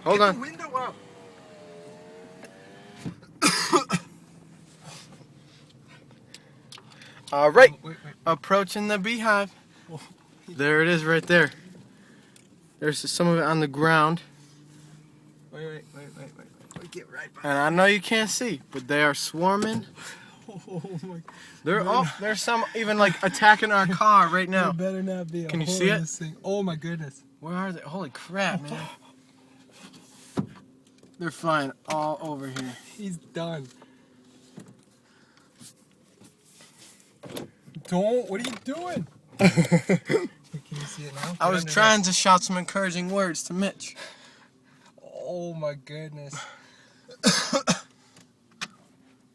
Hold Get on. the window up. All right. Wait. Approaching the beehive. There it is right there. There's some of it on the ground. Wait. Get right by. And I know you can't see, but they are swarming. Oh my. There's some even like attacking our car right now. There better not be a Can you hole see in it? this thing. Oh my goodness. Where are they? Holy crap, man. They're flying all over here. He's done. Don't. What are you doing? Can you see it now? I was trying to shout some encouraging words to Mitch. Oh my goodness.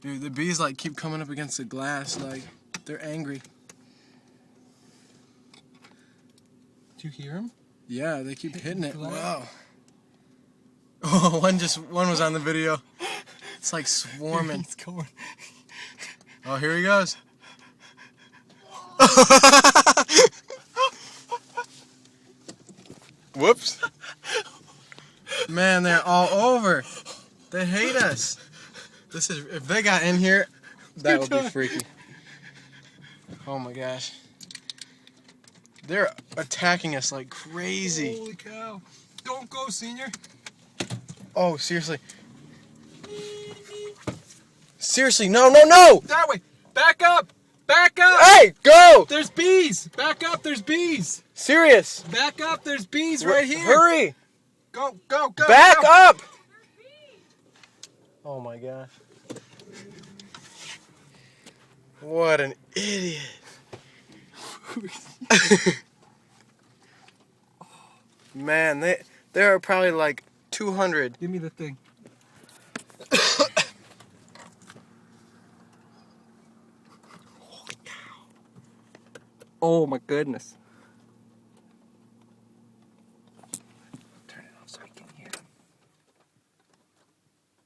Dude, the bees like keep coming up against the glass, like they're angry. Do you hear him? Yeah, they keep hitting it. Glass? Wow. Oh, one was on the video. It's like swarming. He's going. Oh, here he goes. Whoops. Man, they're all over. They hate us. This is if they got in here, that would be freaky. Oh my gosh. They're attacking us like crazy. Holy cow. Don't go, senior. Oh, seriously. Seriously, no, no, no! That way. Back up. Back up. Hey, go! There's bees. Back up. There's bees. Serious. Back up. There's bees right here. Hurry. Go. Back up! Oh my gosh. What an idiot. Man, there are probably like 200. Give me the thing. Oh my goodness. Turn it off so we can hear them.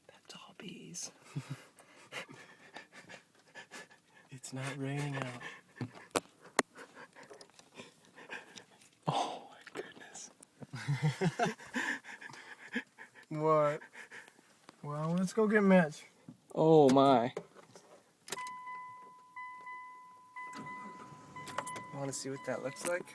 That's all bees. It's not raining out. Oh my goodness. What? Well, let's go get Mitch. Oh my. Want to see what that looks like?